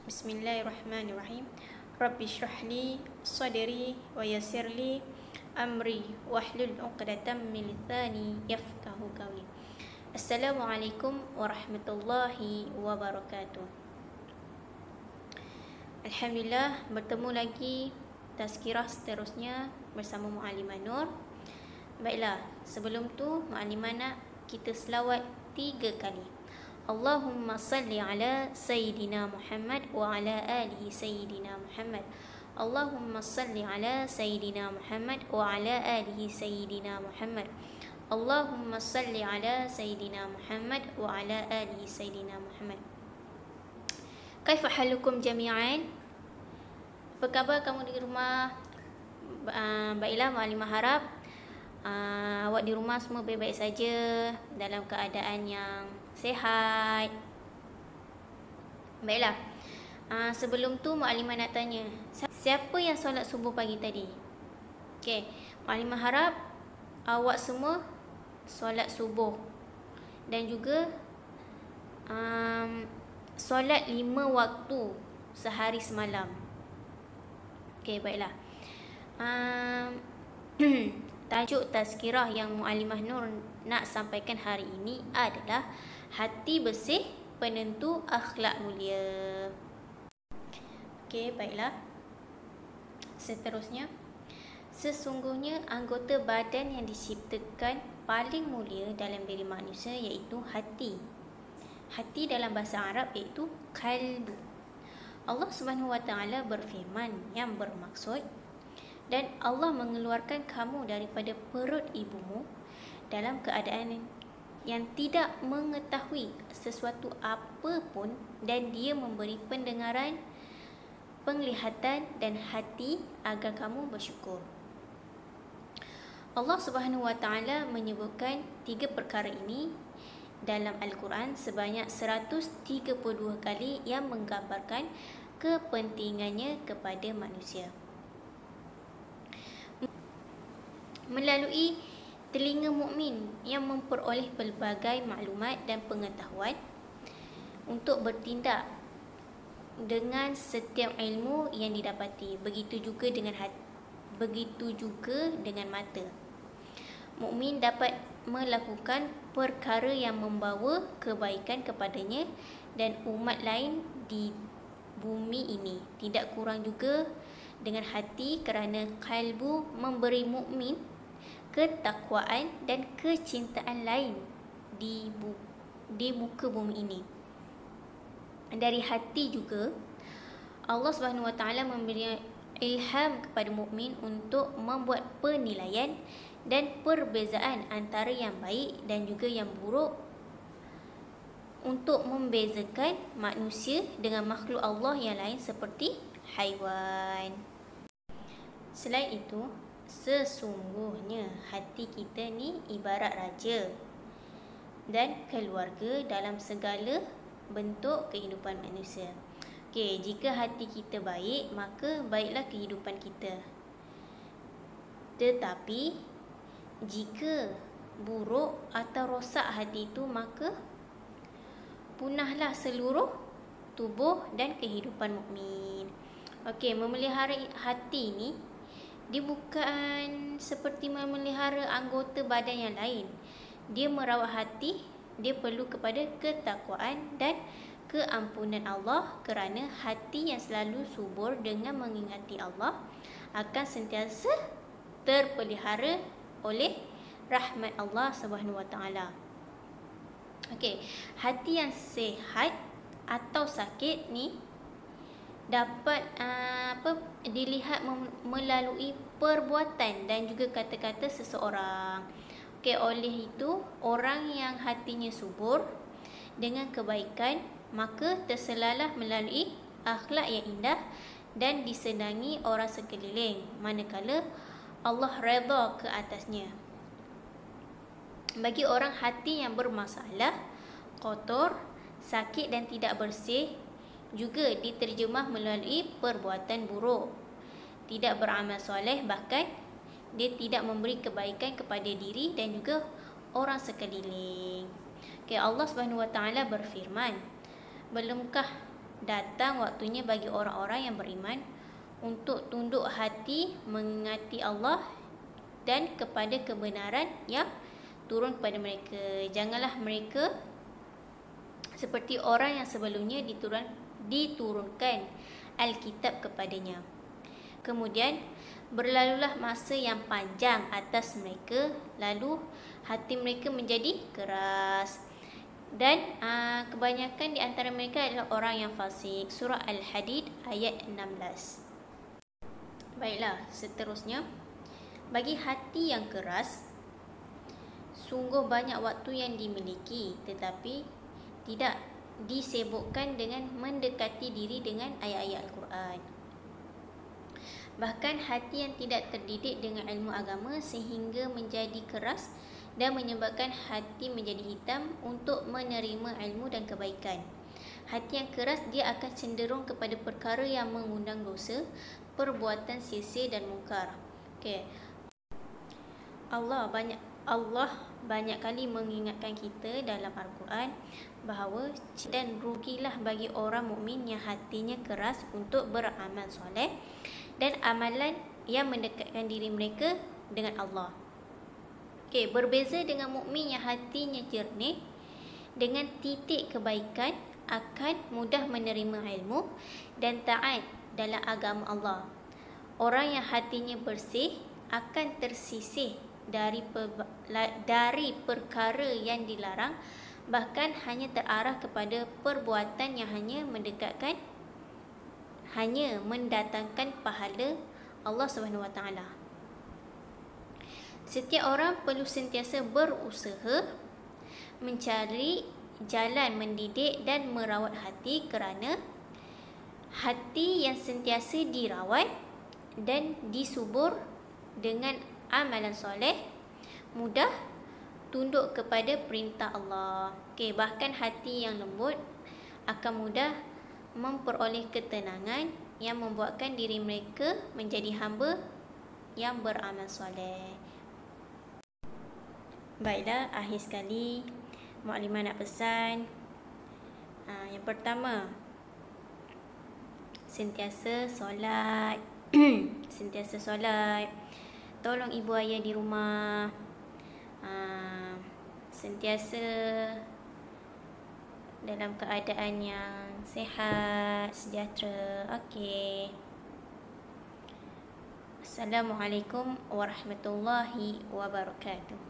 Bismillahirrahmanirrahim. Rabbi shrah li sadri wa yassir li amri wahlul 'uqdatam min lisani yafqahu qawli. Assalamualaikum warahmatullahi wabarakatuh. Alhamdulillah, bertemu lagi tazkirah seterusnya bersama Muallimah Nur. Baiklah, sebelum tu Muallimah nak kita selawat 3 kali. Allahumma salli ala Sayyidina Muhammad wa ala alihi Sayyidina Muhammad. Allahumma salli ala Sayyidina Muhammad wa ala alihi Sayyidina Muhammad. Allahumma salli ala Sayyidina Muhammad wa ala alihi Sayyidina Muhammad. Kaifa halukum jami'an? Apa khabar kamu di rumah? Baiklah, Muallimah harap awak di rumah semua baik-baik saja, dalam keadaan yang sihat. Baiklah, sebelum tu Muallimah nak tanya, siapa yang solat subuh pagi tadi? Okey, Muallimah harap awak semua solat subuh dan juga solat 5 waktu sehari semalam. Okey, baiklah. Tajuk tazkirah yang Muallimah Nur nak sampaikan hari ini adalah hati bersih penentu akhlak mulia. Okey, baiklah. Seterusnya, sesungguhnya anggota badan yang diciptakan paling mulia dalam diri manusia iaitu hati. Hati dalam bahasa Arab iaitu qalbu. Allah Subhanahu Wa Taala berfirman yang bermaksud, dan Allah mengeluarkan kamu daripada perut ibumu dalam keadaan yang tidak mengetahui sesuatu apa pun, dan Dia memberi pendengaran, penglihatan dan hati agar kamu bersyukur. Allah Subhanahu Wa Taala menyebutkan 3 perkara ini dalam Al-Quran sebanyak 132 kali yang menggambarkan kepentingannya kepada manusia. Melalui telinga mukmin yang memperoleh pelbagai maklumat dan pengetahuan untuk bertindak dengan setiap ilmu yang didapati. Begitu juga dengan mata. Mukmin dapat melakukan perkara yang membawa kebaikan kepadanya dan umat lain di bumi ini. Tidak kurang juga dengan hati, kerana kalbu memberi mukmin ketakwaan dan kecintaan lain di muka bumi ini. Dari hati juga Allah Subhanahu Wa Taala memberi ilham kepada mukmin untuk membuat penilaian dan perbezaan antara yang baik dan juga yang buruk, untuk membezakan manusia dengan makhluk Allah yang lain seperti haiwan. Selain itu, sesungguhnya hati kita ni ibarat raja dan keluarga dalam segala bentuk kehidupan manusia. Okey, jika hati kita baik, maka baiklah kehidupan kita. Tetapi jika buruk atau rosak hati itu, maka punahlah seluruh tubuh dan kehidupan mukmin. Okey, memelihara hati ni dia bukan seperti memelihara anggota badan yang lain. Dia merawat hati, dia perlu kepada ketakwaan dan keampunan Allah, kerana hati yang selalu subur dengan mengingati Allah akan sentiasa terpelihara oleh rahmat Allah Subhanahu Wa Taala. Okey, hati yang sihat atau sakit ni dapat dilihat melalui perbuatan dan juga kata-kata seseorang. Okey, oleh itu orang yang hatinya subur dengan kebaikan, maka terselalah melalui akhlak yang indah dan disenangi orang sekeliling, manakala Allah redha ke atasnya. Bagi orang hati yang bermasalah, kotor, sakit dan tidak bersih juga diterjemah melalui perbuatan buruk, tidak beramal soleh, bahkan dia tidak memberi kebaikan kepada diri dan juga orang sekeliling. Okay, Allah Subhanahu Wa Taala berfirman, belumkah datang waktunya bagi orang-orang yang beriman untuk tunduk hati mengingati Allah dan kepada kebenaran yang turun kepada mereka. Janganlah mereka seperti orang yang sebelumnya diturunkan Alkitab kepadanya. Kemudian berlalulah masa yang panjang atas mereka, lalu hati mereka menjadi keras. Dan kebanyakan di antara mereka adalah orang yang fasik. Surah Al-Hadid ayat 16. Baiklah, seterusnya, bagi hati yang keras, sungguh banyak waktu yang dimiliki, tetapi tidak disibukkan dengan mendekati diri dengan ayat-ayat Al-Quran. Bahkan hati yang tidak terdidik dengan ilmu agama sehingga menjadi keras dan menyebabkan hati menjadi hitam untuk menerima ilmu dan kebaikan. Hati yang keras, dia akan cenderung kepada perkara yang mengundang dosa, perbuatan sia-sia dan mungkar. Allah banyak kali mengingatkan kita dalam Al-Quran bahawa dan rugilah bagi orang mukmin yang hatinya keras untuk beramal soleh dan amalan yang mendekatkan diri mereka dengan Allah. Berbeza dengan mukmin yang hatinya jernih dengan titik kebaikan, akan mudah menerima ilmu dan taat dalam agama Allah. Orang yang hatinya bersih akan tersisih dari perkara yang dilarang, bahkan hanya terarah kepada perbuatan yang hanya mendatangkan pahala Allah SWT. Setiap orang perlu sentiasa berusaha mencari jalan mendidik dan merawat hati, kerana hati yang sentiasa dirawat dan disubur dengan amalan soleh mudah tunduk kepada perintah Allah. Bahkan hati yang lembut akan mudah memperoleh ketenangan yang membuatkan diri mereka menjadi hamba yang beramal soleh. Baiklah, akhir sekali Muklimah nak pesan. Yang pertama, sentiasa solat. Sentiasa solat. Tolong ibu ayah di rumah. Sentiasa dalam keadaan yang sihat, sejahtera. Assalamualaikum warahmatullahi wabarakatuh.